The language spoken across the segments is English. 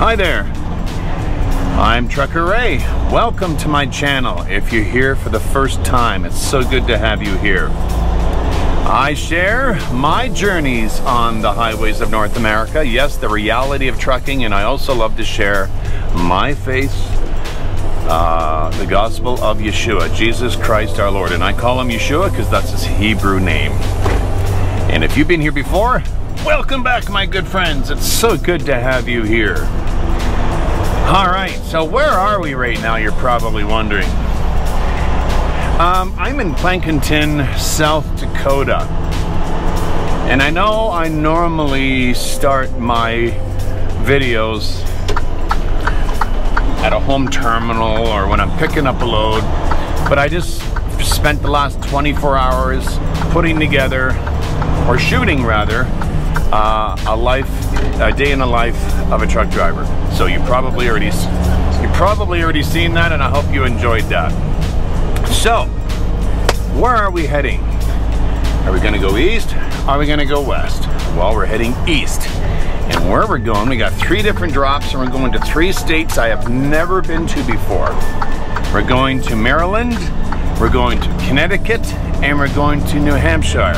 Hi there, I'm Trucker Ray. Welcome to my channel. If you're here for the first time, it's so good to have you here. I share my journeys on the highways of North America, yes, the reality of trucking, and I also love to share my faith, the gospel of Yeshua, Jesus Christ our Lord. And I call him Yeshua because that's his Hebrew name. And if you've been here before, welcome back, my good friends. It's so good to have you here. All right, so where are we right now, you're probably wondering. I'm in Plankinton, South Dakota. And I know I normally start my videos at a home terminal or when I'm picking up a load, but I just spent the last 24 hours putting together, or shooting rather, a day in the life of a truck driver. So you probably already seen that, and I hope you enjoyed that. So, where are we heading? Are we gonna go east? Are we gonna go west? Well, we're heading east. And where we're going, we got 3 different drops, and we're going to 3 states I have never been to before. We're going to Maryland, we're going to Connecticut, and we're going to New Hampshire.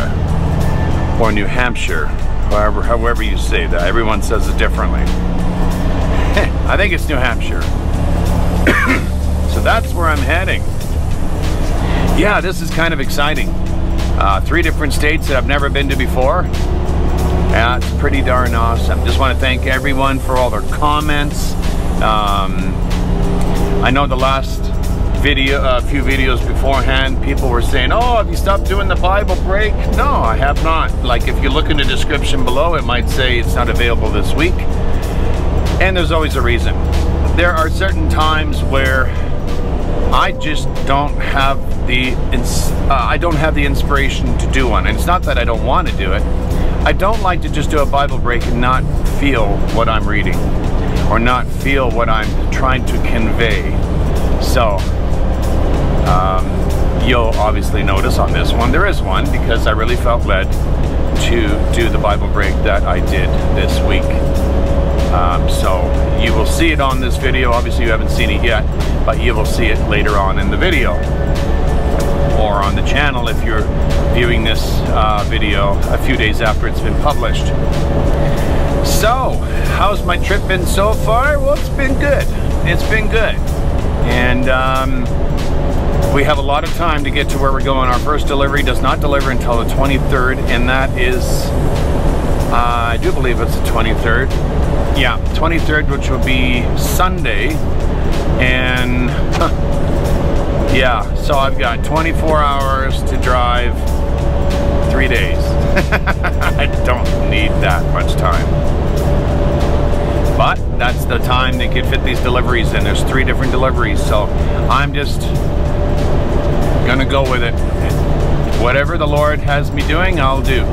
Or New Hampshire, however you say that. Everyone says it differently. I think it's New Hampshire. So that's where I'm heading. Yeah, this is kind of exciting. 3 different states that I've never been to before. Yeah, it's pretty darn awesome. Just want to thank everyone for all their comments. I know the last video, a few videos beforehand, people were saying, oh, have you stopped doing the Bible break? No, I have not. Like, if you look in the description below, it might say it's not available this week. And there's always a reason. There are certain times where I just don't have the inspiration to do one. And it's not that I don't want to do it. I don't like to just do a Bible break and not feel what I'm reading, or not feel what I'm trying to convey. So, you'll obviously notice on this one, there is one, because I really felt led to do the Bible break that I did this week. So you will see it on this video. Obviously you haven't seen it yet, but you will see it later on in the video, or on the channel if you're viewing this video a few days after it's been published. So, how's my trip been so far? Well, it's been good. It's been good. And we have a lot of time to get to where we're going. Our first delivery does not deliver until the 23rd, and that is, I do believe it's the 23rd. Yeah, 23rd, which will be Sunday. And yeah, so I've got 24 hours to drive 3 days. I don't need that much time. But that's the time they could fit these deliveries in. There's 3 different deliveries, so I'm just gonna go with it. Whatever the Lord has me doing, I'll do.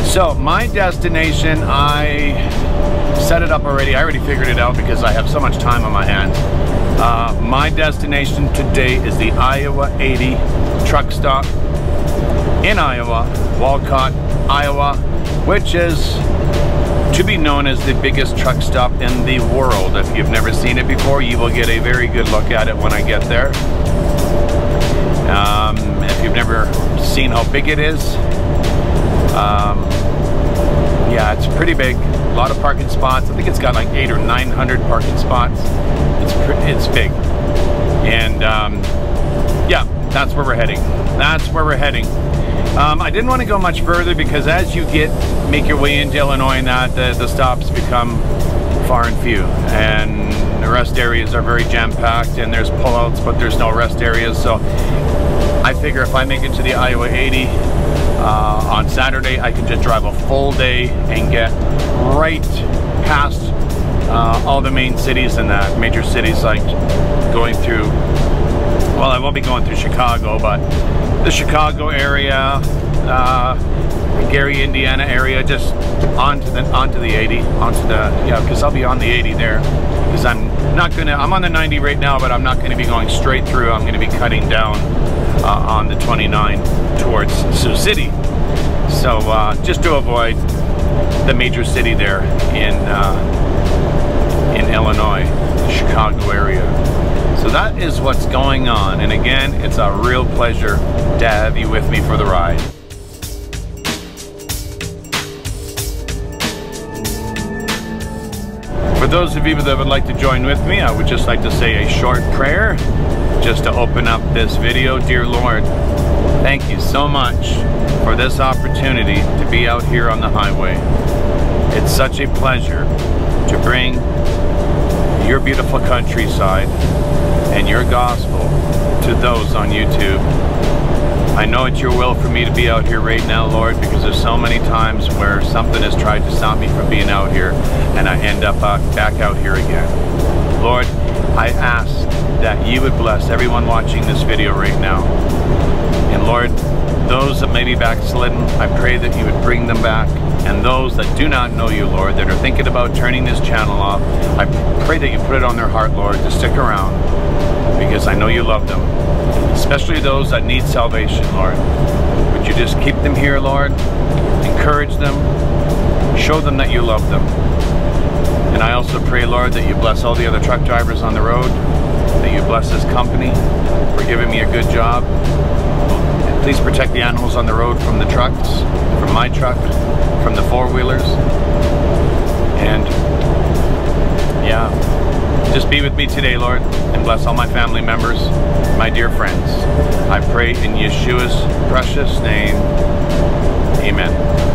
So my destination, I set it up already. I already figured it out because I have so much time on my hands. My destination today is the Iowa 80 truck stop in Iowa, Walcott, Iowa, which is to be known as the biggest truck stop in the world. If you've never seen it before, you will get a very good look at it when I get there. If you've never seen how big it is, yeah, it's pretty big. A lot of parking spots. I think it's got like 800 or 900 parking spots. It's big. And yeah, that's where we're heading. That's where we're heading. I didn't want to go much further because as you make your way into Illinois and that, the stops become far and few. And the rest areas are very jam-packed, and there's pullouts, but there's no rest areas. So I figure if I make it to the Iowa 80 on Saturday, I can just drive a full day and get right past all the main cities and that, major cities, like going through, well, I won't be going through Chicago, but the Chicago area, Gary, Indiana area, just onto the 80, yeah, because I'll be on the 80 there, because I'm on the 90 right now, but I'm not going to be going straight through. I'm going to be cutting down on the 29 towards Sioux City, so just to avoid the major city there in Illinois. is what's going on. And again, it's a real pleasure to have you with me for the ride. For those of you that would like to join with me, I would just like to say a short prayer just to open up this video. Dear Lord, thank you so much for this opportunity to be out here on the highway. It's such a pleasure to bring your beautiful countryside and your gospel to those on YouTube. I know it's your will for me to be out here right now, Lord, because there's so many times where something has tried to stop me from being out here and I end up back out here again. Lord, I ask that you would bless everyone watching this video right now. And Lord, those that may be backslidden, I pray that you would bring them back. And those that do not know you, Lord, that are thinking about turning this channel off, I pray that you put it on their heart, Lord, to stick around, because I know you love them. Especially those that need salvation, Lord. Would you just keep them here, Lord? Encourage them. Show them that you love them. And I also pray, Lord, that you bless all the other truck drivers on the road, that you bless this company for giving me a good job. And please protect the animals on the road from the trucks, from my truck, from the four-wheelers. And yeah, just be with me today, Lord, and bless all my family members, my dear friends. I pray in Yeshua's precious name. Amen.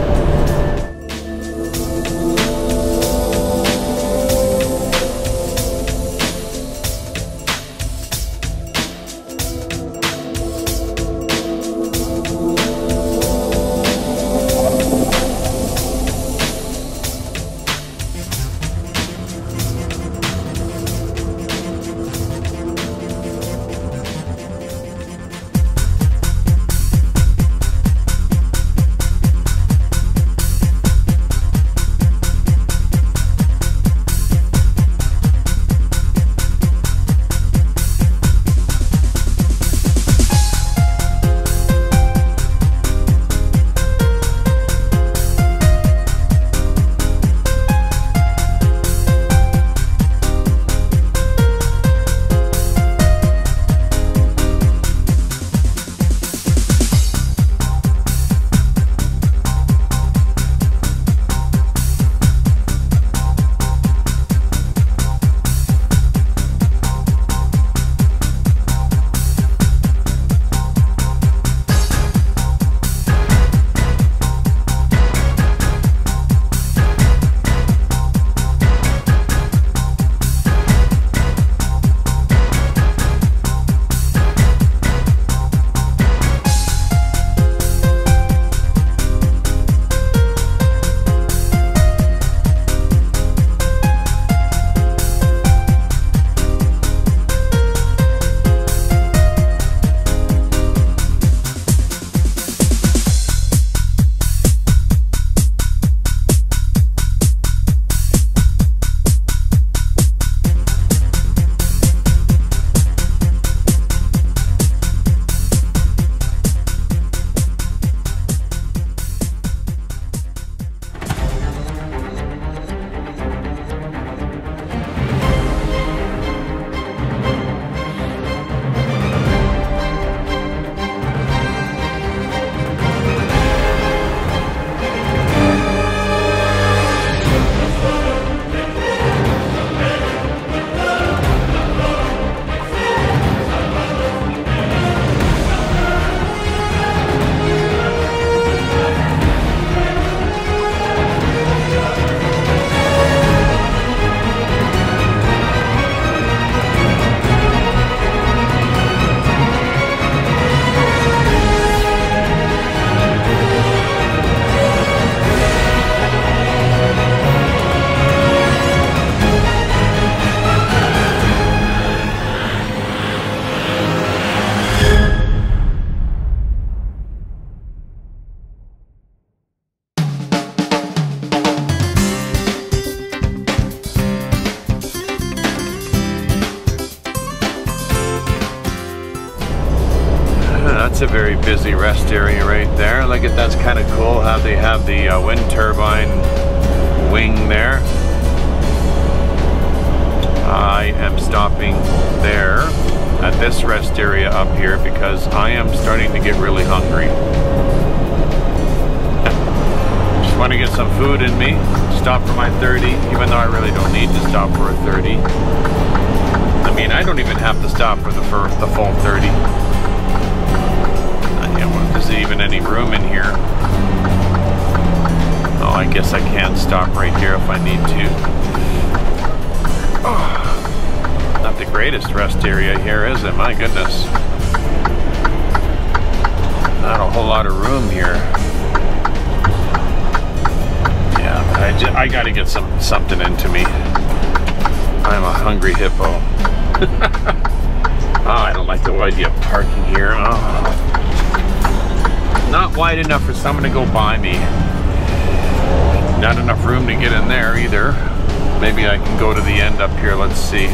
That's a very busy rest area right there. Look at that's kind of cool how they have the wind turbine wing there. I am stopping there this rest area up here because I am starting to get really hungry. Just want to get some food in me. Stop for my 30, even though I really don't need to stop for a 30. I mean, I don't even have to stop for the full 30. Is there even any room in here? Oh, I guess I can stop right here if I need to. Oh, not the greatest rest area here, is it? My goodness. Not a whole lot of room here. Yeah, I gotta get something into me. I'm a hungry hippo. Oh, I don't like the idea of parking here. Oh. Not wide enough for someone to go by me. Not enough room to get in there either. Maybe I can go to the end up here. Let's see.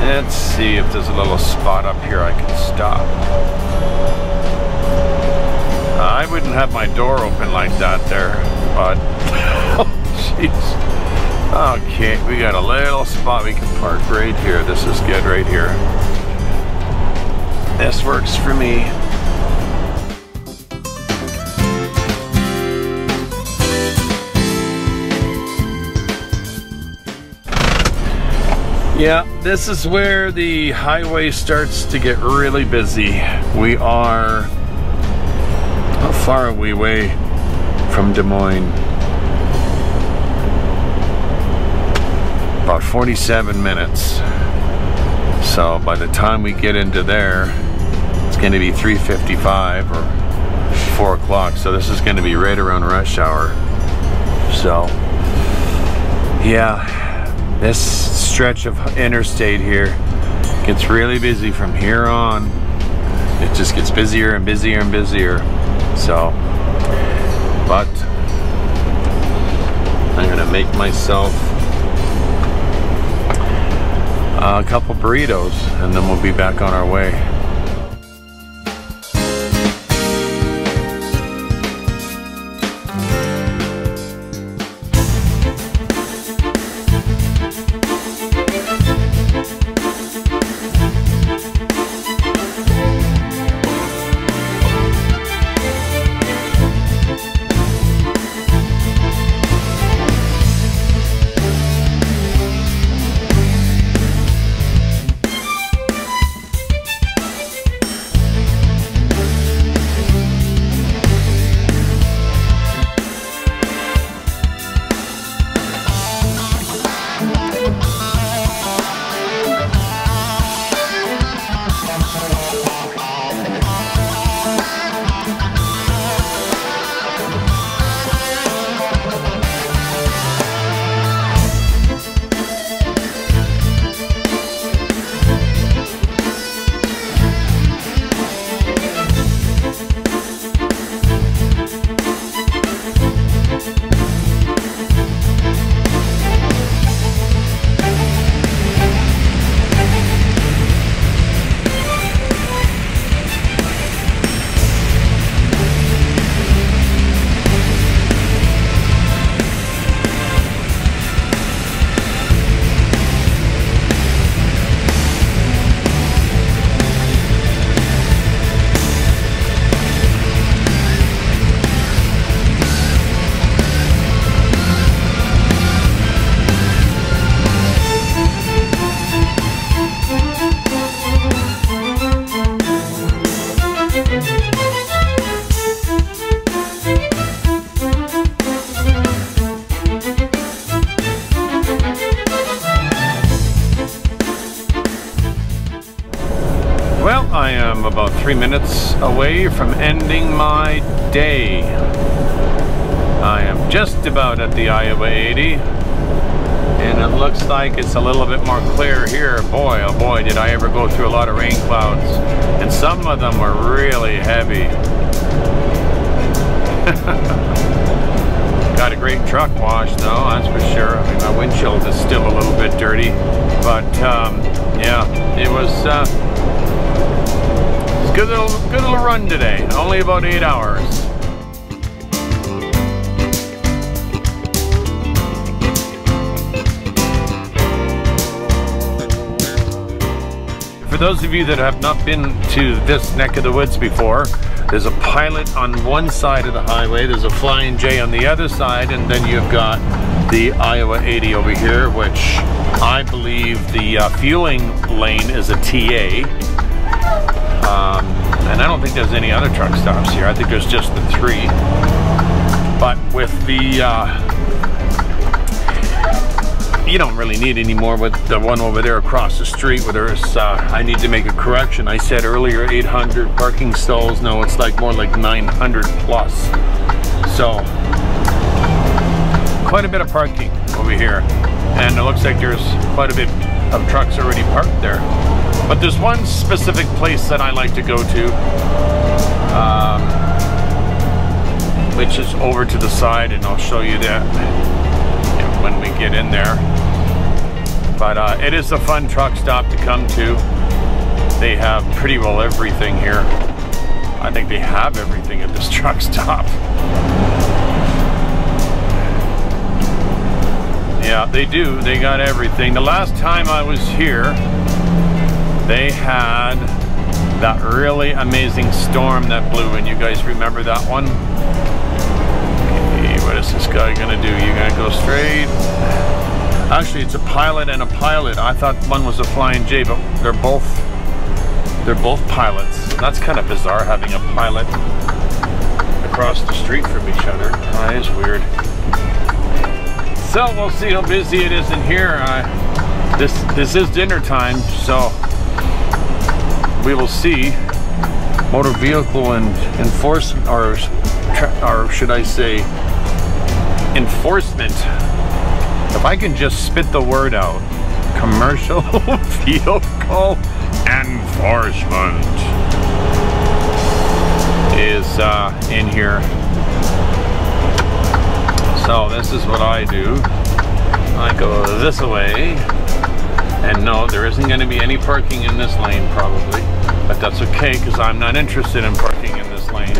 Let's see if there's a little spot up here I can stop. I wouldn't have my door open like that there, but oh jeez. Okay, we got a little spot we can park right here. This is good right here. This works for me. Yeah, this is where the highway starts to get really busy. We are, how far are we away from Des Moines? About 47 minutes. So by the time we get into there, it's going to be 3:55 or 4 o'clock. So this is going to be right around rush hour. So yeah, this stretch of interstate here gets really busy from here on. It just gets busier and busier and busier. So, but I'm going to make myself a couple burritos and then we'll be back on our way. I am about 3 minutes away from ending my day. I am just about at the Iowa 80, and it looks like it's a little bit more clear here. Boy, oh boy, did I ever go through a lot of rain clouds, and some of them were really heavy. Got a great truck wash though, that's for sure. I mean, my windshield is still a little bit dirty, but yeah, it was good little run today. Only about 8 hours. those of you that have not been to this neck of the woods before, there's a pilot on one side of the highway, there's a Flying J on the other side, and then you've got the Iowa 80 over here, which I believe the fueling lane is a TA. And I don't think there's any other truck stops here. I think there's just the 3. But with the, you don't really need any more with the one over there across the street where there's, I need to make a correction. I said earlier 800 parking stalls. No, it's like more like 900 plus. So, quite a bit of parking over here. And it looks like there's quite a bit of trucks already parked there. But there's one specific place that I like to go to, which is over to the side, and I'll show you that when we get in there. But it is a fun truck stop to come to. They have pretty well everything here. I think they have everything at this truck stop. Yeah, they do. They got everything. The last time I was here, they had that really amazing storm that blew, and you guys remember that one? Okay, what is this guy gonna do? You gonna go straight? Actually, it's a pilot and a pilot. I thought one was a Flying J, but they're both pilots. That's kind of bizarre, having a pilot across the street from each other. That is weird. So we'll see how busy it is in here. This is dinner time, so we will see. Motor vehicle and enforcement, or should I say enforcement. If I can just spit the word out, commercial vehicle enforcement is in here. So this is what I do. I go this way. And no, there isn't going to be any parking in this lane probably, but that's okay because I'm not interested in parking in this lane.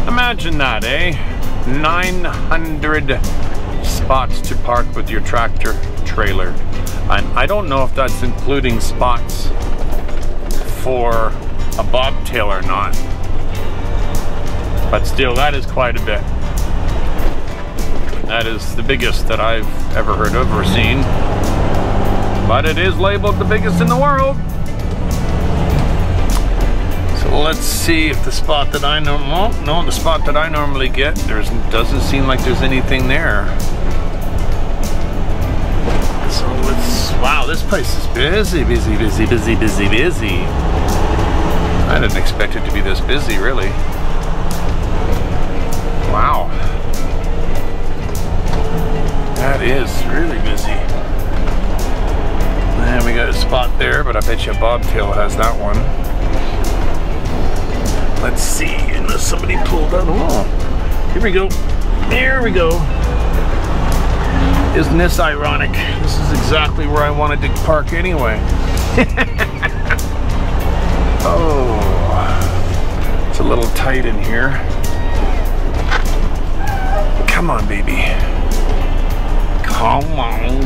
Imagine that, eh? 900 spots to park with your tractor trailer. And I don't know if that's including spots for a bobtail or not, but still, that is quite a bit. That is the biggest that I've ever heard of or seen. But it is labeled the biggest in the world. So let's see if the spot that I know, no, the spot that I normally get, doesn't seem like there's anything there. So wow, this place is busy, busy, busy, busy, busy, busy. I didn't expect it to be this busy, really. Wow. That is really busy. And we got a spot there, but I bet you a bobtail has that one. Let's see, unless somebody pulled out. Oh, here we go. There we go. Isn't this ironic? This is exactly where I wanted to park anyway. Oh, it's a little tight in here. Come on, baby. Come on.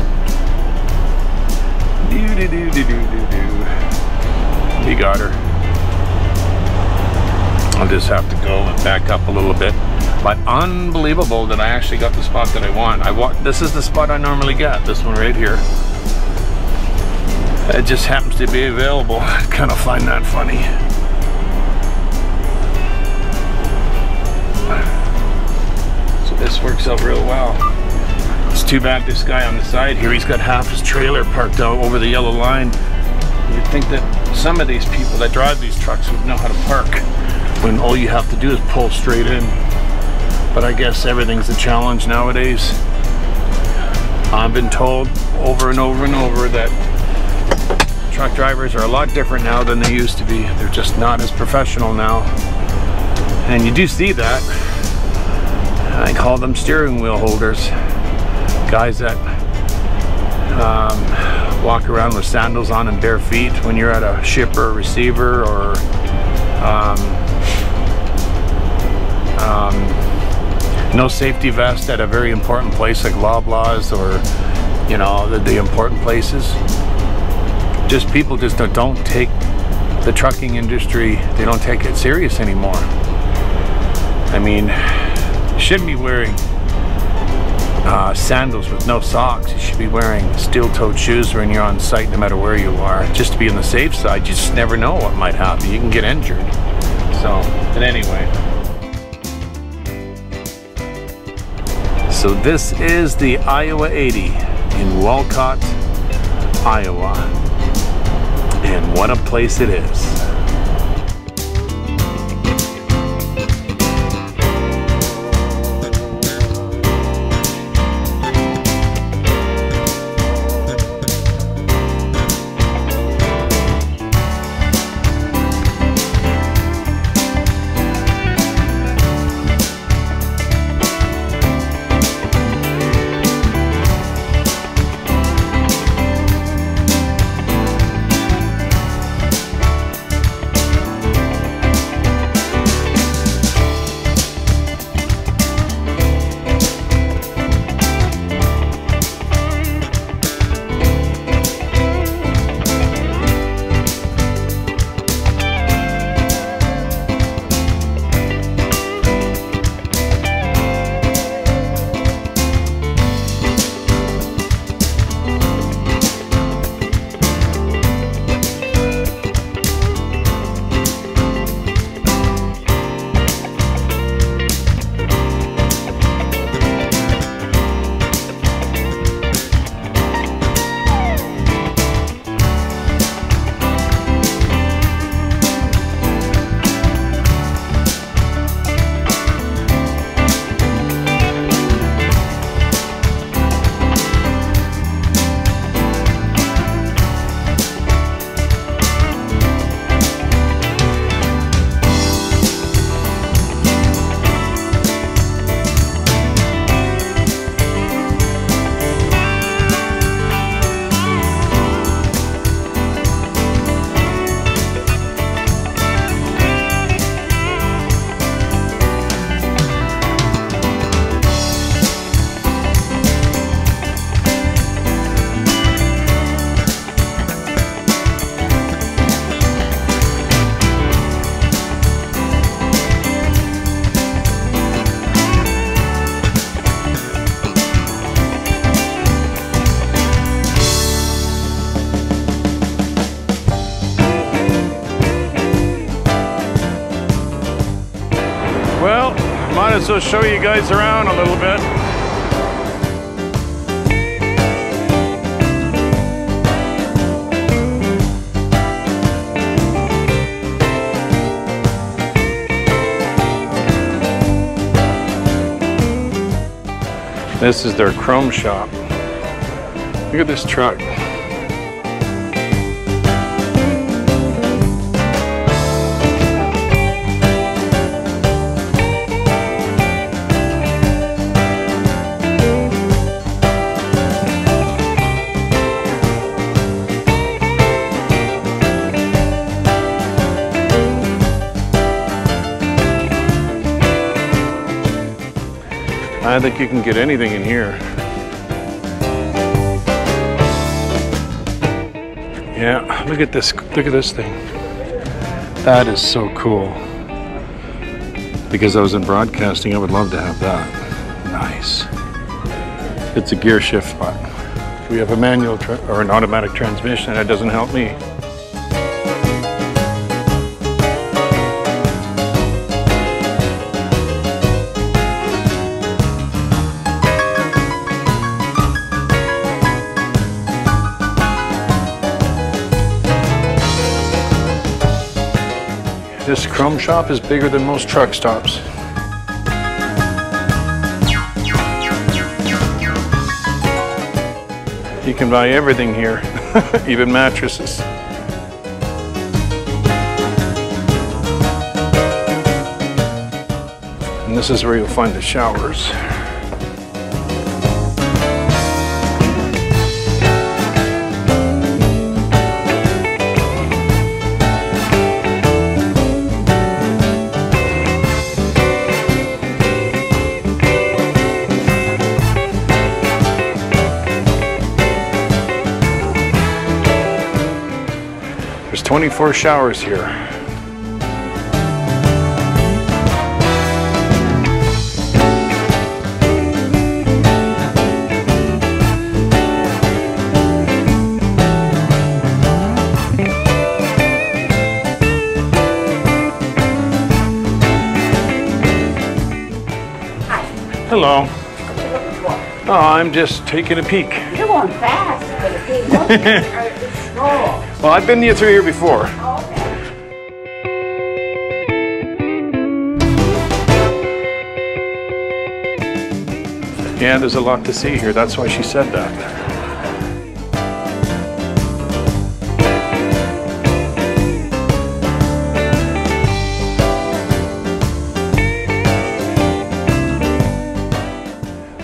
Do-do-do-do-do-do-do. You got her. I'll just have to go and back up a little bit. But unbelievable that I actually got the spot that I want. This is the spot I normally get. This one right here. It just happens to be available. I kind of find that funny. So this works out real well. It's too bad this guy on the side here, he's got half his trailer parked out over the yellow line. You'd think that some of these people that drive these trucks would know how to park when all you have to do is pull straight in. But I guess everything's a challenge nowadays. I've been told over and over and over that truck drivers are a lot different now than they used to be. They're just not as professional now. And you do see that. I call them steering wheel holders. Guys that walk around with sandals on and bare feet when you're at a shipper or receiver, or no safety vest at a very important place like Loblaws, or you know, the important places. Just people just don't take the trucking industry, they don't take it serious anymore. I mean, you shouldn't be wearing sandals with no socks. You should be wearing steel-toed shoes when you're on site, no matter where you are, just to be on the safe side. You just never know what might happen. You can get injured. So, but anyway. So this is the Iowa 80 in Walcott, Iowa. And what a place it is. Well, might as well show you guys around a little bit. This is their chrome shop. Look at this truck. I think you can get anything in here. Yeah, look at this thing. That is so cool. Because I was in broadcasting, I would love to have that. Nice. It's a gear shift button. We have a manual or an automatic transmission. That doesn't help me. This chrome shop is bigger than most truck stops. You can buy everything here, even mattresses. And this is where you'll find the showers. 24 showers here. Hello. Oh, I'm just taking a peek. You're going fast for the peak. It's slow. Well, I've been through here before. Oh, okay. Yeah, there's a lot to see here. That's why she said that.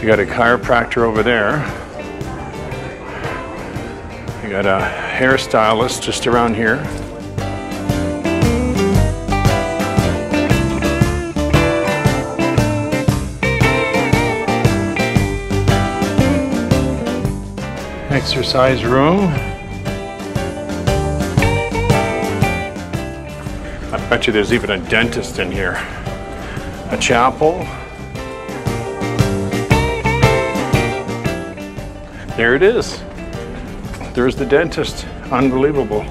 You got a chiropractor over there. You got a hairstylist just around here. Exercise room. I bet you there's even a dentist in here. A chapel. There it is. There's the dentist. Unbelievable.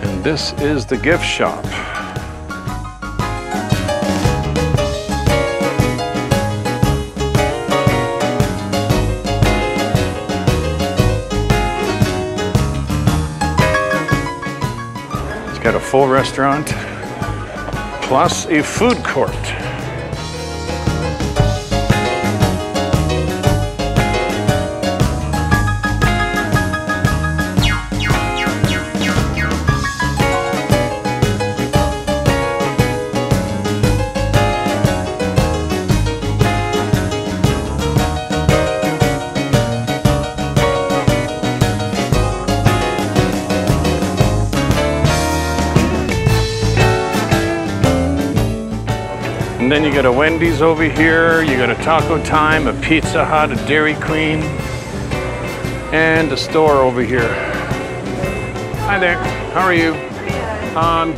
And this is the gift shop. Got a full restaurant plus a food court. And then you got a Wendy's over here, you got a Taco Time, a Pizza Hut, a Dairy Queen, and a store over here. Hi there, how are you?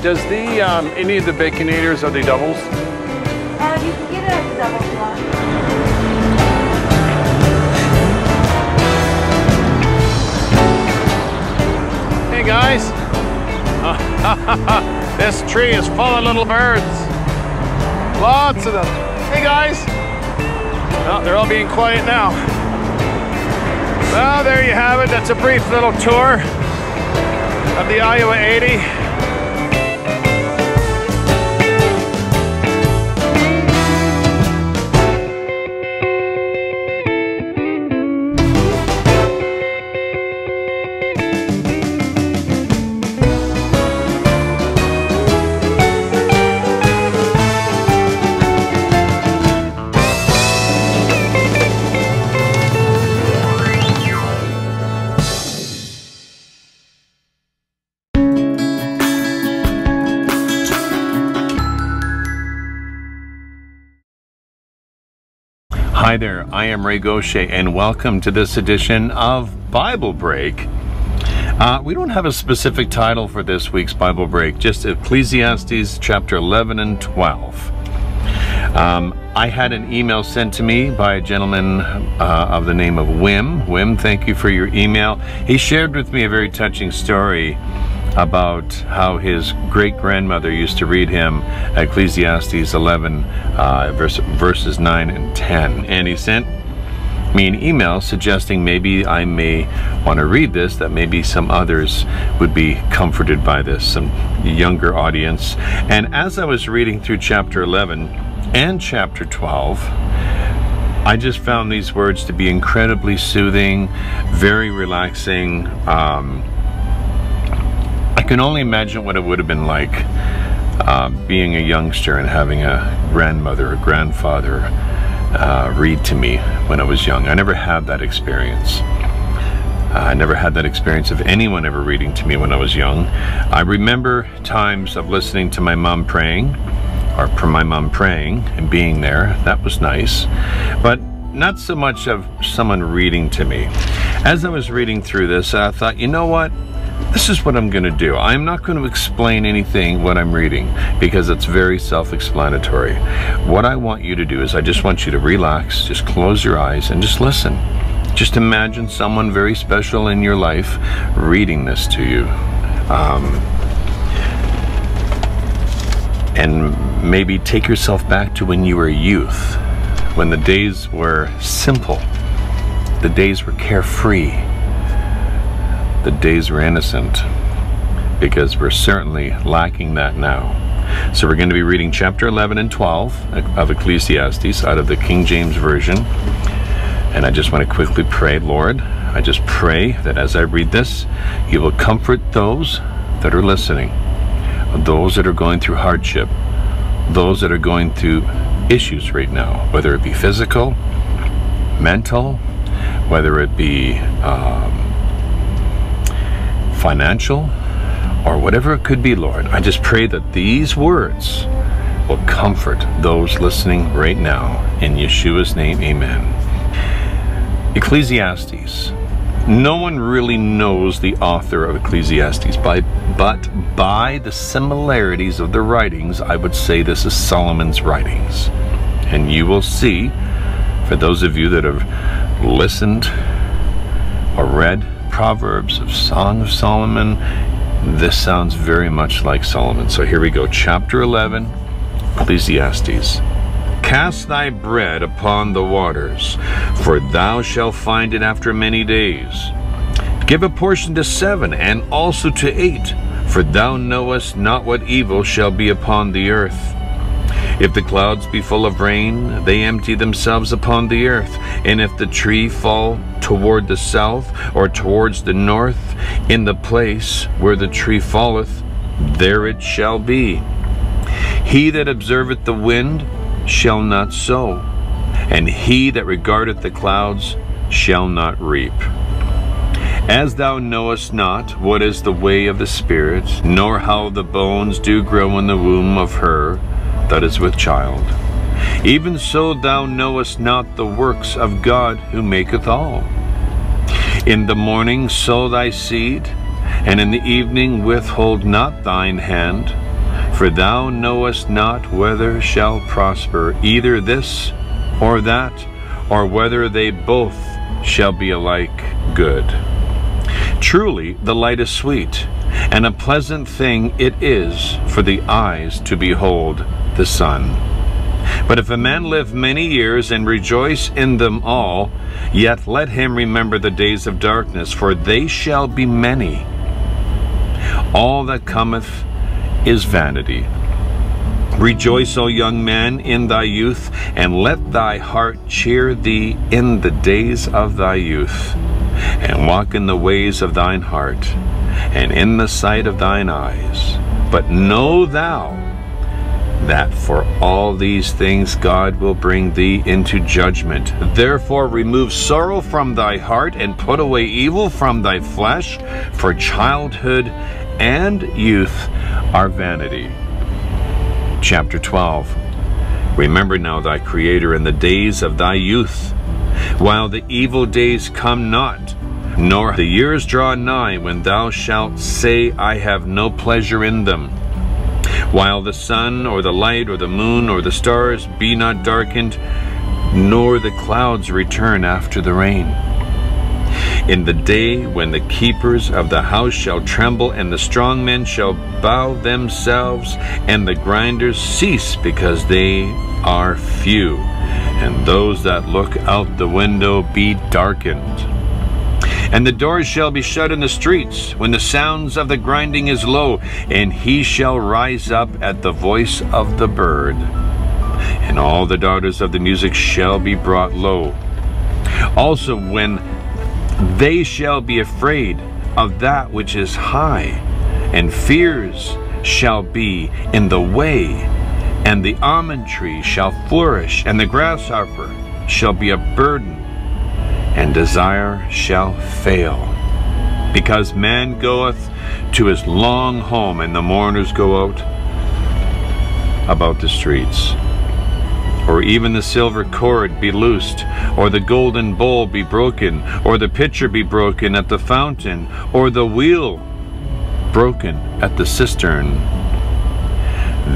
Does the, any of the Baconators, are they doubles? You can get it as a double if you want. Hey guys! This tree is full of little birds. Lots of them. Hey guys! Oh, they're all being quiet now. Well, there you have it. That's a brief little tour of the Iowa 80. Hi there, I am Ray Gauthier and welcome to this edition of Bible Break. We don't have a specific title for this week's Bible Break, just Ecclesiastes chapter 11 and 12. I had an email sent to me by a gentleman of the name of Wim. Wim, thank you for your email. He shared with me a very touching story about how his great-grandmother used to read him Ecclesiastes 11 verses 9 and 10, and he sent me an email suggesting maybe I may want to read this, that maybe some others would be comforted by this, some younger audience. And as I was reading through chapter 11 and chapter 12, I just found these words to be incredibly soothing, very relaxing. I can only imagine what it would have been like being a youngster and having a grandmother or grandfather read to me when I was young. I never had that experience. I never had that experience of anyone ever reading to me when I was young. I remember times of listening to my mom praying, or my mom praying and being there. That was nice, but not so much of someone reading to me. As I was reading through this, I thought, you know what? This is what I'm going to do. I'm not going to explain anything what I'm reading, because it's very self-explanatory. What I want you to do is I just want you to relax, just close your eyes and just listen. Just imagine someone very special in your life reading this to you. And maybe take yourself back to when you were a youth, when the days were simple, the days were carefree, the days were innocent, because we're certainly lacking that now. So we're going to be reading chapter 11 and 12 of Ecclesiastes out of the King James Version. And I just want to quickly pray. Lord, I just pray that as I read this, you will comfort those that are listening, those that are going through hardship, those that are going through issues right now, whether it be physical, mental, whether it be financial, or whatever it could be, Lord. I just pray that these words will comfort those listening right now. In Yeshua's name, amen. Ecclesiastes. No one really knows the author of Ecclesiastes, but by the similarities of the writings, I would say this is Solomon's writings. And you will see, for those of you that have listened or read Proverbs of Song of Solomon, this sounds very much like Solomon. So here we go, chapter 11, Ecclesiastes. Cast thy bread upon the waters, for thou shalt find it after many days. Give a portion to 7, and also to 8, for thou knowest not what evil shall be upon the earth. If the clouds be full of rain, they empty themselves upon the earth. And if the tree fall toward the south, or towards the north, in the place where the tree falleth, there it shall be. He that observeth the wind shall not sow, and he that regardeth the clouds shall not reap. As thou knowest not what is the way of the Spirit, nor how the bones do grow in the womb of her that is with child, even so thou knowest not the works of God who maketh all. In the morning sow thy seed, and in the evening withhold not thine hand, for thou knowest not whether shall prosper either this or that, or whether they both shall be alike good. Truly the light is sweet, and a pleasant thing it is for the eyes to behold the sun. But if a man live many years and rejoice in them all, yet let him remember the days of darkness, for they shall be many. All that cometh is vanity. Rejoice, O young man, in thy youth, and let thy heart cheer thee in the days of thy youth, and walk in the ways of thine heart, and in the sight of thine eyes. But know thou that for all these things God will bring thee into judgment. Therefore remove sorrow from thy heart, and put away evil from thy flesh, for childhood and youth are vanity. Chapter 12. Remember now thy Creator in the days of thy youth, while the evil days come not, nor the years draw nigh, when thou shalt say, I have no pleasure in them. While the sun, or the light, or the moon, or the stars be not darkened, nor the clouds return after the rain. In the day when the keepers of the house shall tremble, and the strong men shall bow themselves, and the grinders cease, because they are few, and those that look out the window be darkened. And the doors shall be shut in the streets, when the sounds of the grinding is low, and he shall rise up at the voice of the bird. And all the daughters of the music shall be brought low. Also when they shall be afraid of that which is high, and fears shall be in the way, and the almond tree shall flourish, and the grasshopper shall be a burden, and desire shall fail. Because man goeth to his long home, and the mourners go out about the streets. Or even the silver cord be loosed, or the golden bowl be broken, or the pitcher be broken at the fountain, or the wheel broken at the cistern.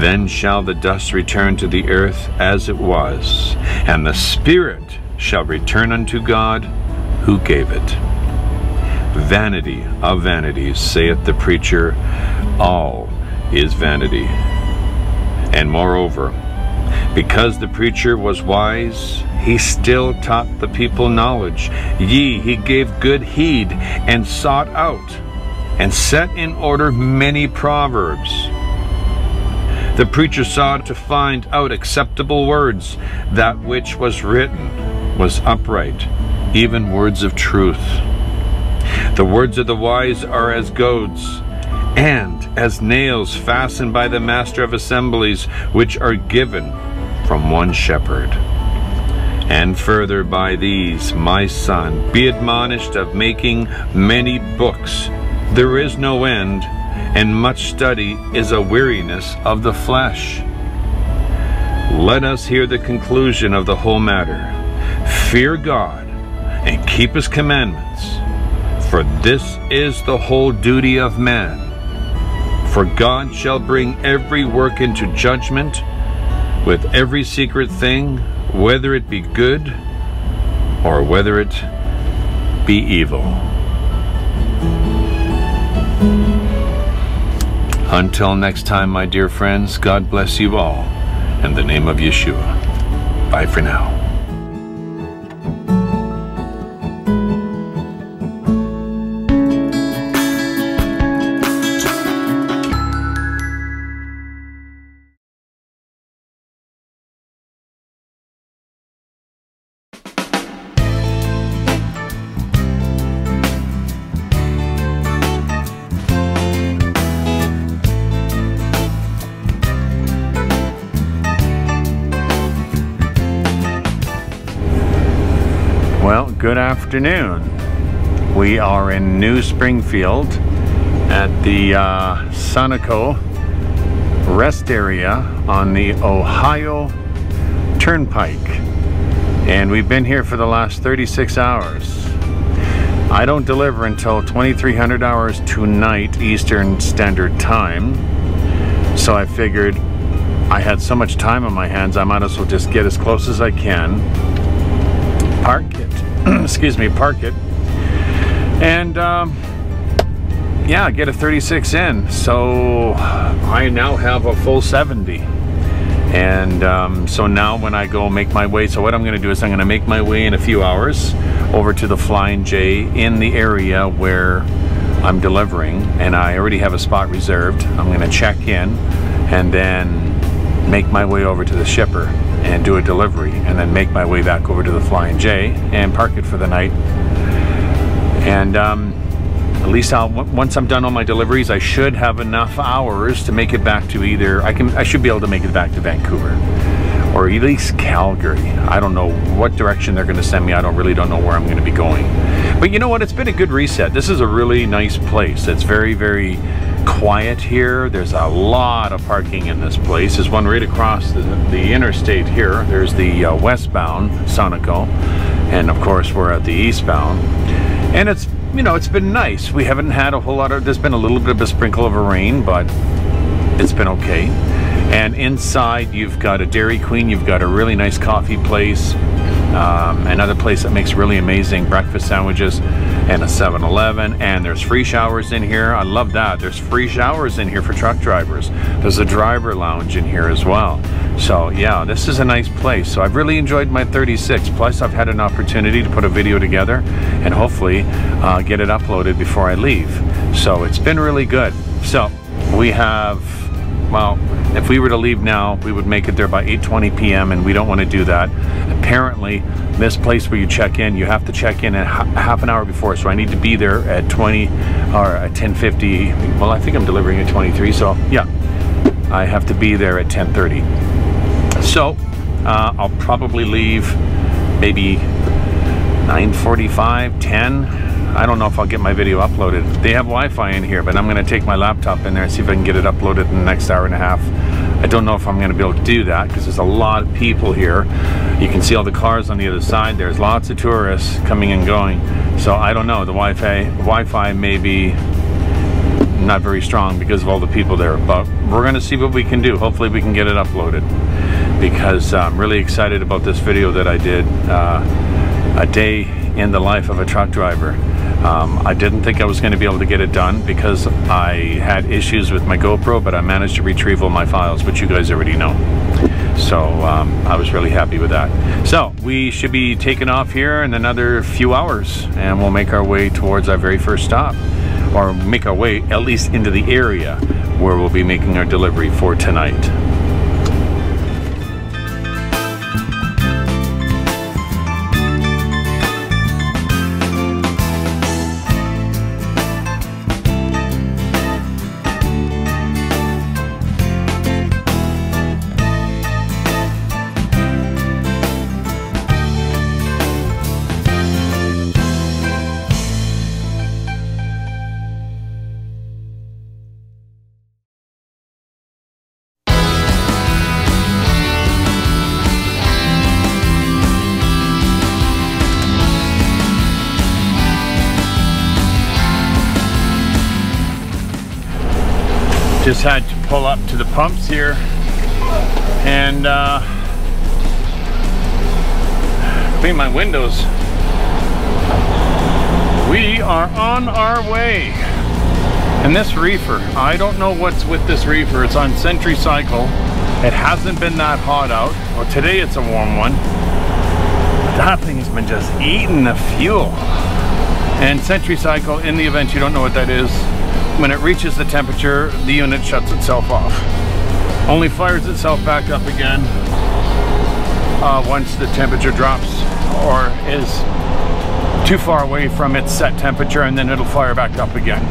Then shall the dust return to the earth as it was, and the spirit shall return unto God who gave it. Vanity of vanities, saith the preacher, all is vanity. And moreover, because the preacher was wise, he still taught the people knowledge. Yea, he gave good heed, and sought out, and set in order many proverbs. The preacher sought to find out acceptable words. That which was written was upright, even words of truth. The words of the wise are as goads, and as nails fastened by the master of assemblies, which are given from one shepherd. And further by these, my son, be admonished of making many books. There is no end, and much study is a weariness of the flesh. Let us hear the conclusion of the whole matter. Fear God, and keep his commandments, for this is the whole duty of man. For God shall bring every work into judgment, with every secret thing, whether it be good or whether it be evil. Until next time, my dear friends, God bless you all. In the name of Yeshua. Bye for now. Well, good afternoon. We are in New Springfield at the Sunoco rest area on the Ohio Turnpike. And we've been here for the last 36 hours. I don't deliver until 2300 hours tonight Eastern Standard Time. So I figured I had so much time on my hands, I might as well just get as close as I can. Park it, excuse me, park it, and yeah, get a 36 in. So I now have a full 70, and so now when I go make my way, so what I'm going to do is I'm going to make my way in a few hours over to the Flying J in the area where I'm delivering, and I already have a spot reserved. I'm going to check in and then make my way over to the shipper and do a delivery, and then make my way back over to the Flying J and park it for the night. And at least once I'm done all my deliveries, I should have enough hours to make it back to either, I should be able to make it back to Vancouver or at least Calgary. I don't know what direction they're going to send me. I really don't know where I'm going to be going. But you know what? It's been a good reset. This is a really nice place. It's very, very quiet here. There's a lot of parking in this place. There's one right across the interstate here. There's the westbound Sunoco, and of course we're at the eastbound. And it's, you know, it's been nice. We haven't had a whole lot of, there's been a little bit of a sprinkle of a rain, but it's been okay. And inside you've got a Dairy Queen, you've got a really nice coffee place, another place that makes really amazing breakfast sandwiches, and a 7-Eleven, and there's free showers in here. I love that. There's free showers in here for truck drivers. There's a driver lounge in here as well. So yeah, this is a nice place. So I've really enjoyed my 36. Plus I've had an opportunity to put a video together and hopefully get it uploaded before I leave. So it's been really good. So we have, well, if we were to leave now, we would make it there by 8:20 p.m. and we don't want to do that. Apparently, this place where you check in, you have to check in at half an hour before. So I need to be there at 20 or at 10:50. Well, I think I'm delivering at 23. So yeah, I have to be there at 10:30. So I'll probably leave maybe 9:45, 10. I don't know if I'll get my video uploaded. They have Wi-Fi in here, but I'm going to take my laptop in there and see if I can get it uploaded in the next hour and a half. I don't know if I'm going to be able to do that because there's a lot of people here. You can see all the cars on the other side. There's lots of tourists coming and going. So I don't know. The Wi-Fi may be not very strong because of all the people there. But we're going to see what we can do. Hopefully we can get it uploaded, because I'm really excited about this video that I did. A day in the life of a truck driver. I didn't think I was going to be able to get it done because I had issues with my GoPro, but I managed to retrieve all my files, which you guys already know. So I was really happy with that. So we should be taking off here in another few hours, and we'll make our way towards our very first stop, or make our way at least into the area where we'll be making our delivery for tonight. Just had to pull up to the pumps here and clean my windows. We are on our way. And this reefer, I don't know what's with this reefer. It's on Century Cycle. It hasn't been that hot out. Well, today it's a warm one. But that thing's been just eating the fuel. And Century Cycle, in the event you don't know what that is, when it reaches the temperature, the unit shuts itself off. Only fires itself back up again once the temperature drops or is too far away from its set temperature, and then it'll fire back up again.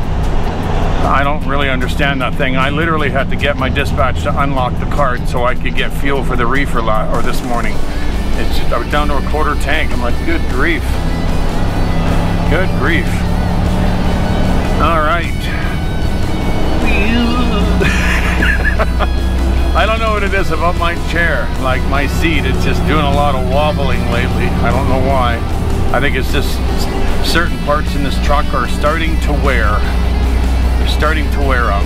I don't really understand that thing. I literally had to get my dispatch to unlock the cart so I could get fuel for the reefer this morning. It's just, I was down to a quarter tank. I'm like, good grief. Good grief. All right. I don't know what it is about my chair, like my seat, it's just doing a lot of wobbling lately. I don't know why. I think it's just certain parts in this truck are starting to wear. They're starting to wear out.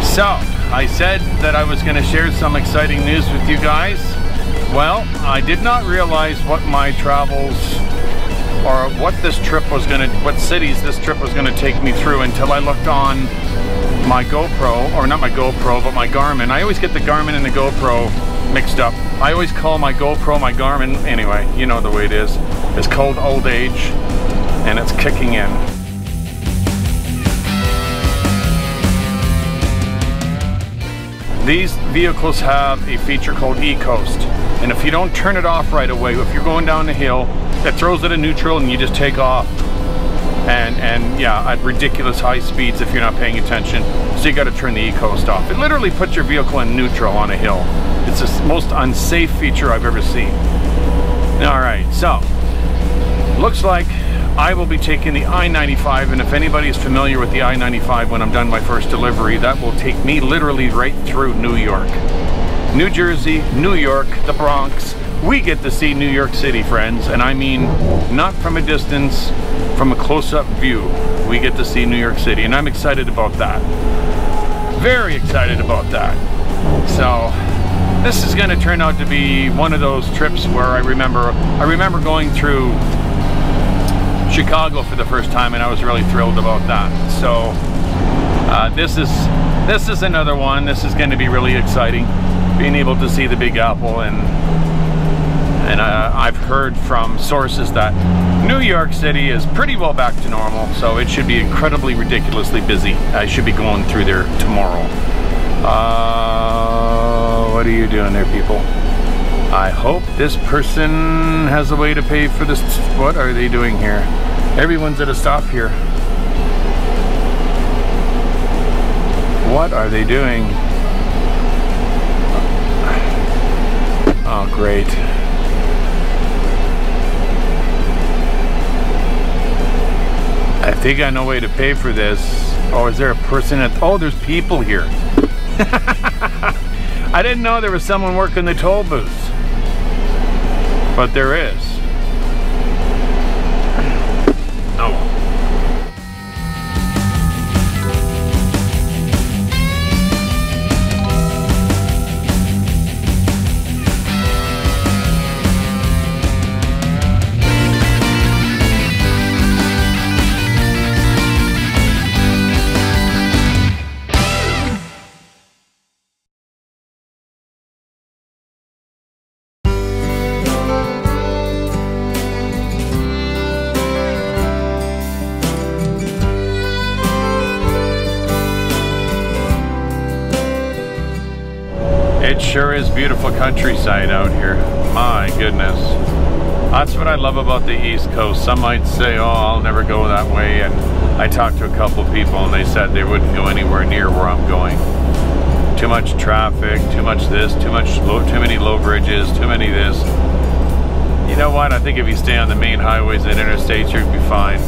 So, I said that I was going to share some exciting news with you guys. Well, I did not realize what my travels, or what this trip was going to, what cities this trip was going to take me through until I looked on my GoPro, or not my GoPro, but my Garmin. I always get the Garmin and the GoPro mixed up. I always call my GoPro my Garmin. Anyway, you know the way it is. It's called old age, and it's kicking in. These vehicles have a feature called E-Coast, and if you don't turn it off right away, if you're going down the hill, it throws it in neutral and you just take off. And yeah, at ridiculous high speeds if you're not paying attention. So you got to turn the E-Coast off. It literally puts your vehicle in neutral on a hill. It's the most unsafe feature I've ever seen. All right, so looks like I will be taking the I-95, and if anybody is familiar with the I-95, when I'm done my first delivery, that will take me literally right through New York. New Jersey, New York, the Bronx. We get to see New York City, friends, and I mean not from a distance, from a close-up view. We get to see New York City, and I'm excited about that. Very excited about that. So this is going to turn out to be one of those trips where I remember going through Chicago for the first time, and I was really thrilled about that. So this is another one. This is going to be really exciting, being able to see the Big Apple, and I've heard from sources that New York City is pretty well back to normal, so it should be incredibly ridiculously busy. I should be going through there tomorrow. What are you doing there, people? I hope this person has a way to pay for this. What are they doing here? Everyone's at a stop here. What are they doing? Oh, great. I think I know a way to pay for this. Oh, is there a person at... Oh, there's people here. I didn't know there was someone working the toll booths. But there is. Oh. It sure is beautiful countryside out here. My goodness. That's what I love about the East Coast. Some might say, oh, I'll never go that way. And I talked to a couple people and they said they wouldn't go anywhere near where I'm going. Too much traffic, too much this, too many low bridges, too many this. You know what? I think if you stay on the main highways and interstates, you'll be fine.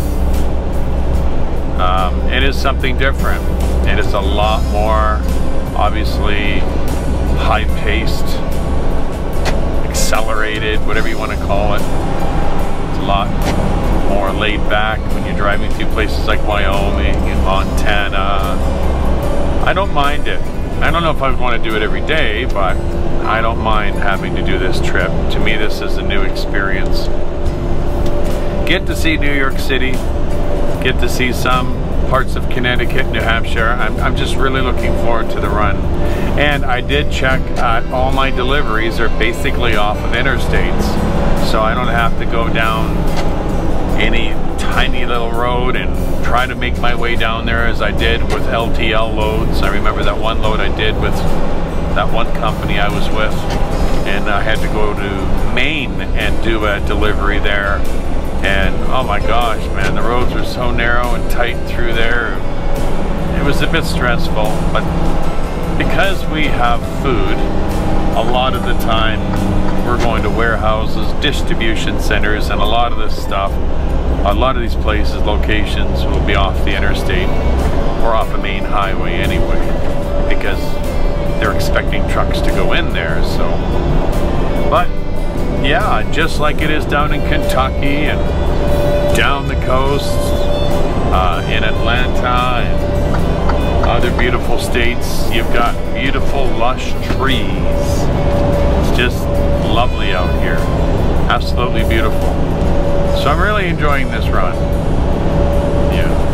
It is something different. It is a lot more, obviously, high-paced, accelerated, whatever you want to call it. It's a lot more laid back when you're driving through places like Wyoming and Montana. I don't mind it. I don't know if I would want to do it every day, but I don't mind having to do this trip. To me, this is a new experience. Get to see New York City, get to see some parts of Connecticut, New Hampshire. I'm just really looking forward to the run. And I did check all my deliveries are basically off of interstates, so I don't have to go down any tiny little road and try to make my way down there as I did with LTL loads. I remember that one load I did with that one company I was with, and I had to go to Maine and do a delivery there. And oh my gosh, man, the roads were so narrow and tight through there. It was a bit stressful, but because we have food, a lot of the time we're going to warehouses, distribution centers, and a lot of this stuff, a lot of these places, locations will be off the interstate or off a main highway anyway, because they're expecting trucks to go in there. So, but yeah, just like it is down in Kentucky and down the coast, in Atlanta and other beautiful states, you've got beautiful lush trees. It's just lovely out here. Absolutely beautiful. So I'm really enjoying this run. Yeah.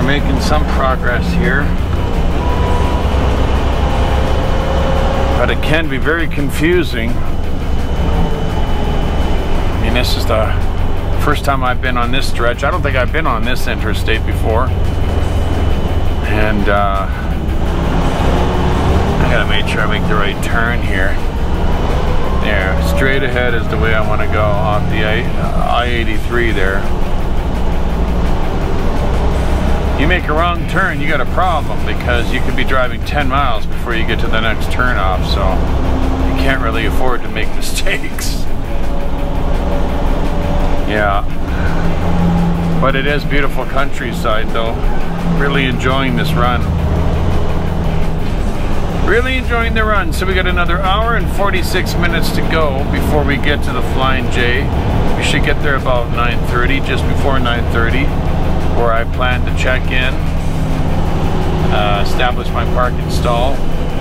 Making some progress here, but it can be very confusing. I mean, this is the first time I've been on this stretch. I don't think I've been on this interstate before, and I gotta make sure I make the right turn here. There, straight ahead is the way I want to go off the I-83 there. You make a wrong turn, you got a problem, because you could be driving 10 miles before you get to the next turnoff, so you can't really afford to make mistakes. Yeah. But it is beautiful countryside though. Really enjoying this run. Really enjoying the run. So we got another hour and 46 minutes to go before we get to the Flying J. We should get there about 9:30, just before 9:30, where I plan to check in, establish my parking stall.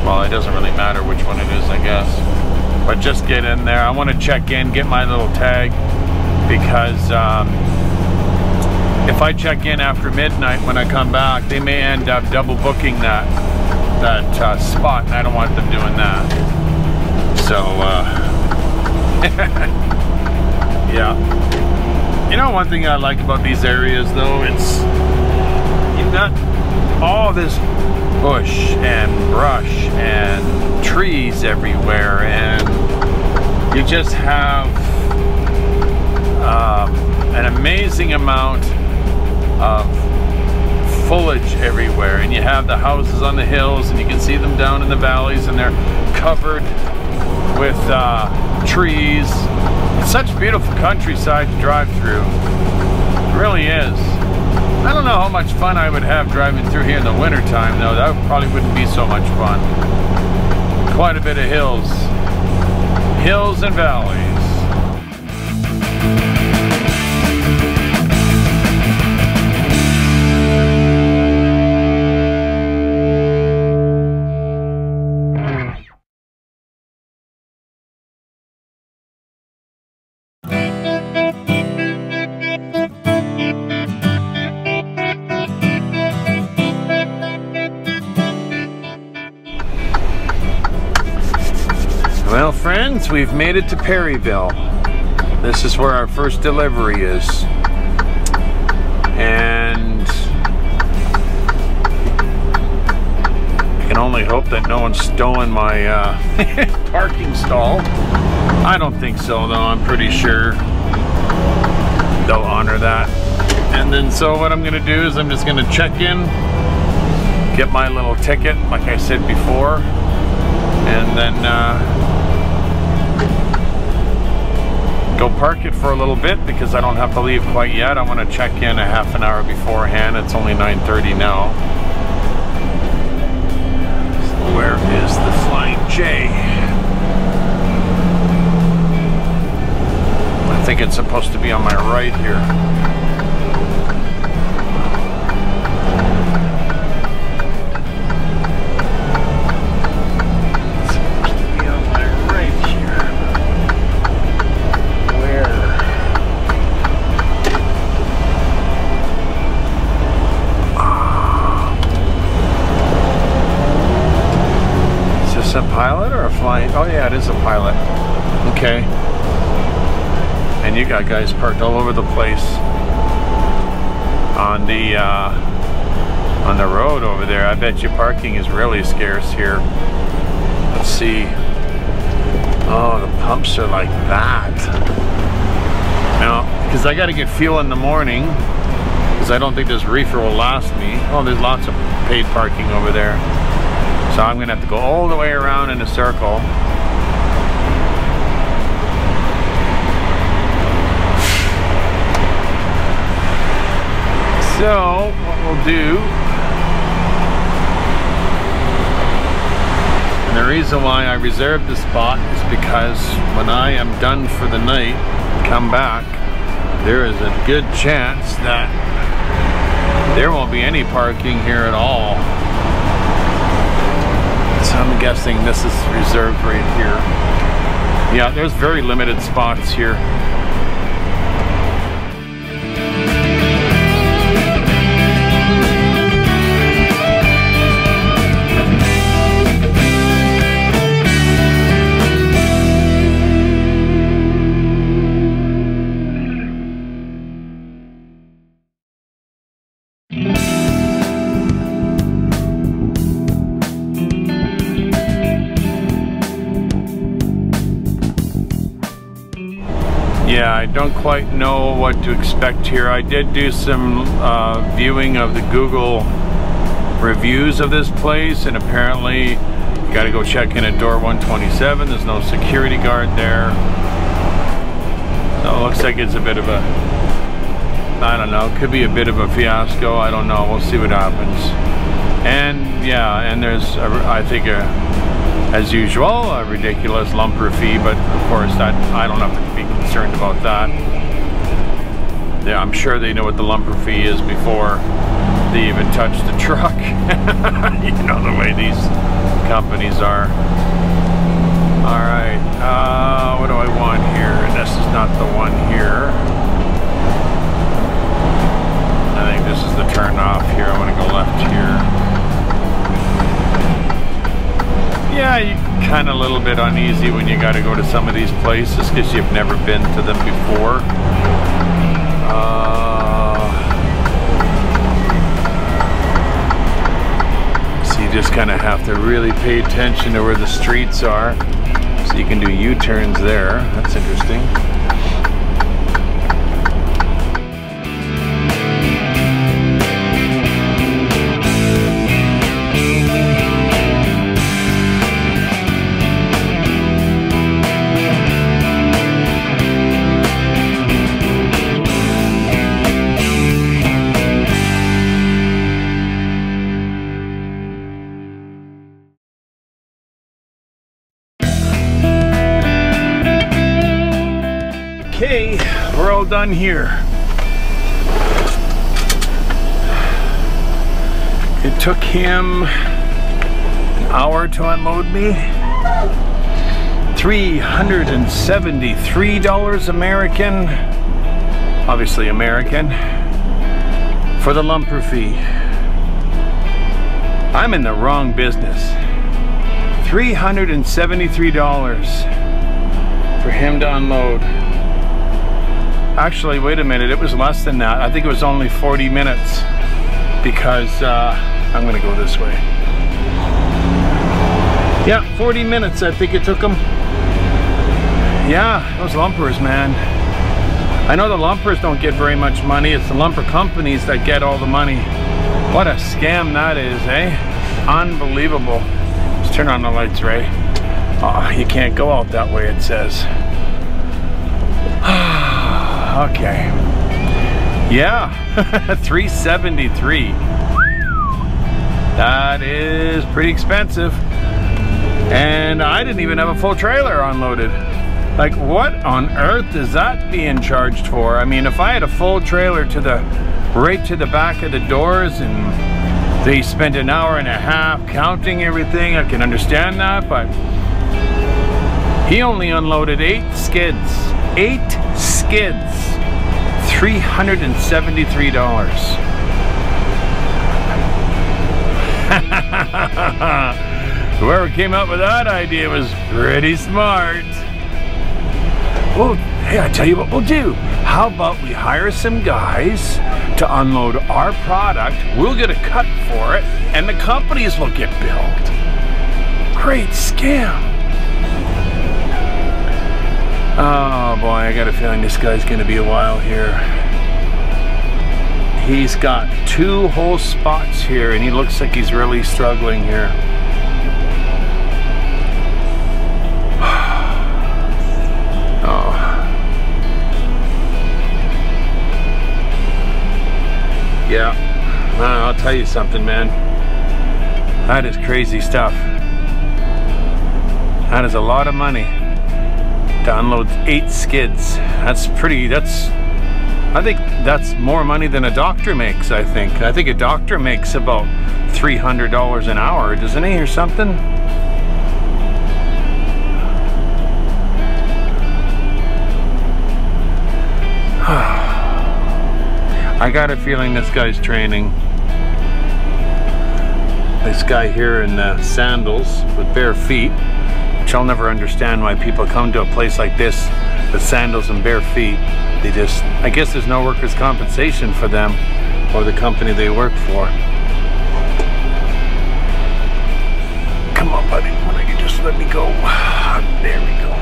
Well, it doesn't really matter which one it is, I guess. But just get in there. I want to check in, get my little tag, because if I check in after midnight when I come back, they may end up double booking that spot, and I don't want them doing that. So, yeah. You know, one thing I like about these areas, though, it's you've got all this bush and brush and trees everywhere, and you just have an amazing amount of foliage everywhere, and you have the houses on the hills, and you can see them down in the valleys, and they're covered with trees. It's such beautiful countryside to drive through. It really is. I don't know how much fun I would have driving through here in the wintertime, though. That probably wouldn't be so much fun. Quite a bit of hills. Hills and valleys. Well, friends, we've made it to Perryville. This is where our first delivery is. And I can only hope that no one's stolen my parking stall. I don't think so, though. I'm pretty sure they'll honor that. And then so what I'm going to do is I'm just going to check in, get my little ticket, like I said before, and then go park it for a little bit, because I don't have to leave quite yet. I want to check in a half an hour beforehand. It's only 9:30 now. So where is the Flying J? I think it's supposed to be on my right here. A pilot or a flying? Oh yeah, it is a pilot. Okay. And you got guys parked all over the place on the road over there. I bet you parking is really scarce here. Let's see. Oh, the pumps are like that. Now, because I got to get fuel in the morning, because I don't think this reefer will last me. Oh, there's lots of paid parking over there. So I'm going to have to go all the way around in a circle. So what we'll do, and the reason why I reserved the spot is because when I am done for the night, come back, there is a good chance that there won't be any parking here at all. So I'm guessing this is reserved right here. Yeah, there's very limited spots here. Yeah, I don't quite know what to expect here. I did do some viewing of the Google reviews of this place, and apparently you got to go check in at door 127. There's no security guard there. So it looks like it's a bit of a I don't know, could be a bit of a fiasco. I don't know. We'll see what happens. And yeah, and there's, I think, as usual, a ridiculous lumper fee, but of course that I don't have to be concerned about that. Yeah, I'm sure they know what the lumper fee is before they even touch the truck. You know the way these companies are. Alright, what do I want here? This is not the one here. I think this is the turn off here. I want to go left here. Yeah, you kind of a little bit uneasy when you got to go to some of these places because you've never been to them before. So you just kind of have to really pay attention to where the streets are. So you can do U-turns there. That's interesting. Okay, we're all done here. It took him an hour to unload me. $373 American, obviously American, for the lumper fee. I'm in the wrong business. $373 for him to unload. Actually, wait a minute, it was less than that. I think it was only 40 minutes because I'm gonna go this way. Yeah, 40 minutes I think it took him. Yeah, those lumpers, man. I know the lumpers don't get very much money. It's the lumper companies that get all the money. What a scam that is, eh? Unbelievable. Let's turn on the lights, Ray. Oh, you can't go out that way, it says. Okay. Yeah, 373. That is pretty expensive. And I didn't even have a full trailer unloaded. Like, what on earth is that being charged for? I mean, if I had a full trailer to the right to the back of the doors and they spent an hour and a half counting everything, I can understand that, but he only unloaded 8 skids. 8 skids. $373. Whoever came up with that idea was pretty smart. Well, hey, I tell you what we'll do. How about we hire some guys to unload our product, we'll get a cut for it, and the companies will get billed. Great scam. Oh boy, I got a feeling this guy's gonna be a while here. He's got 2 whole spots here and he looks like he's really struggling here. Oh. Yeah, I'll tell you something, man. That is crazy stuff. That is a lot of money to unload 8 skids. I think that's more money than a doctor makes, I think. I think a doctor makes about $300 an hour, doesn't he, or something? I got a feeling this guy's training. This guy here in sandals with bare feet. I'll never understand why people come to a place like this with sandals and bare feet. They just, I guess there's no workers' compensation for them or the company they work for. Come on, buddy, why don't you just let me go? There we go.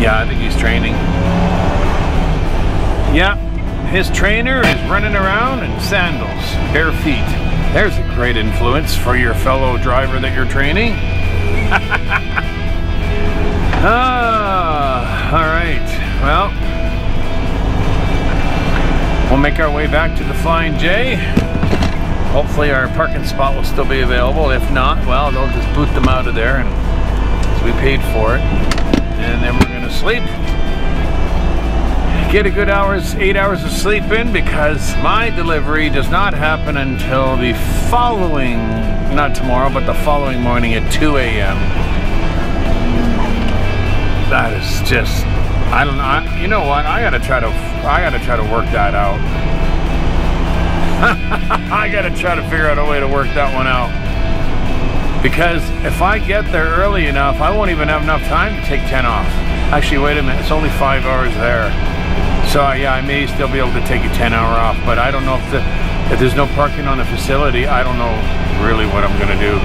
Yeah, I think he's training. Yeah, his trainer is running around in sandals, bare feet. There's a great influence for your fellow driver that you're training. All right. Well, We'll make our way back to the Flying J. Hopefully our parking spot will still be available. If not, well, they'll just boot them out of there, and so we paid for it. And then we're gonna sleep. Get a good 8 hours of sleep in, because my delivery does not happen until the following, not tomorrow, but the following morning at 2 a.m. That is just, I don't know. You know what? I gotta try to work that out. I gotta try to figure out a way to work that one out. Because if I get there early enough, I won't even have enough time to take 10 off. Actually, wait a minute. It's only 5 hours there. So yeah, I may still be able to take a 10-hour off, but I don't know if there's no parking on the facility. I don't know really what I'm gonna do.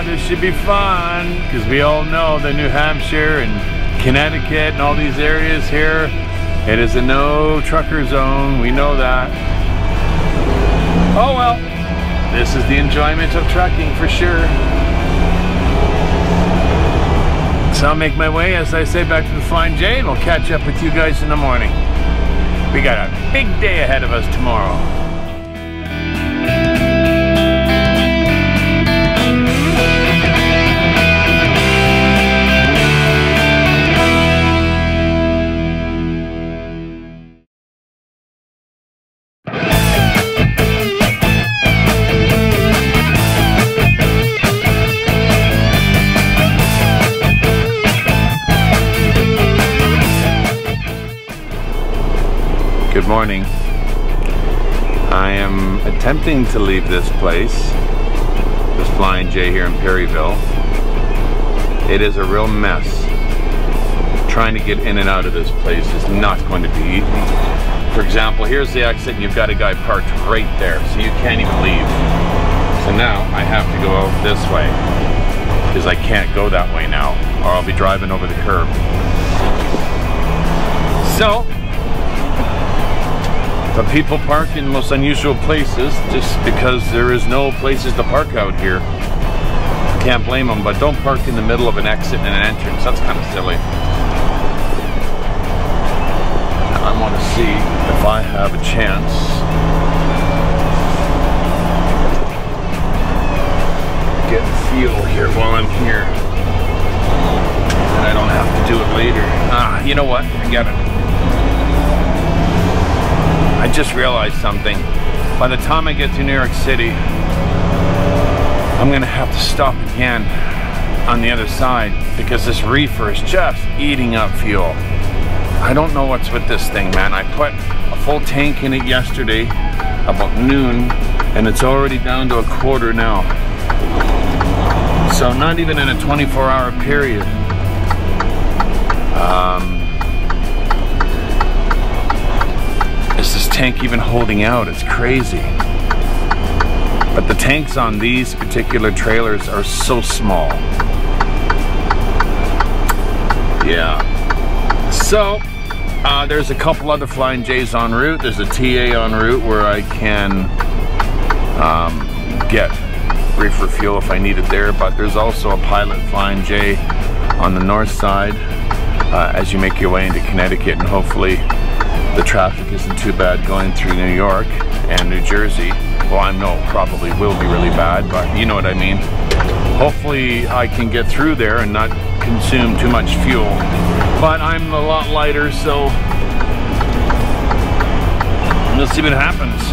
This should be fun, because we all know the New Hampshire and Connecticut and all these areas here, it is a no trucker zone. We know that. Oh well, this is the enjoyment of trucking for sure. So I'll make my way, as I say, back to the Flying J, and we'll catch up with you guys in the morning. We got a big day ahead of us tomorrow. Good morning. I am attempting to leave this place, this Flying J here in Perryville. It is a real mess. Trying to get in and out of this place is not going to be easy. For example, here's the exit, and you've got a guy parked right there, so you can't even leave. So now I have to go out this way, because I can't go that way now, or I'll be driving over the curb. So, but people park in most unusual places just because there is no places to park out here. Can't blame them, but don't park in the middle of an exit and an entrance. That's kind of silly. Now I want to see if I have a chance to get fuel here while I'm here. And I don't have to do it later. You know what? Forget it. I just realized something. By the time I get to New York City, I'm gonna have to stop again on the other side, because this reefer is just eating up fuel. I don't know what's with this thing, man. I put a full tank in it yesterday about noon, and it's already down to a quarter now. So not even in a 24-hour period. Is this tank even holding out? It's crazy. But the tanks on these particular trailers are so small. Yeah. So, there's a couple other Flying J's en route. There's a TA en route where I can get reefer fuel if I need it there. But there's also a pilot Flying J on the north side as you make your way into Connecticut, and hopefully the traffic isn't too bad going through New York and New Jersey. Well, I know probably will be really bad, but you know what I mean. Hopefully I can get through there and not consume too much fuel. But I'm a lot lighter, so we'll see what happens.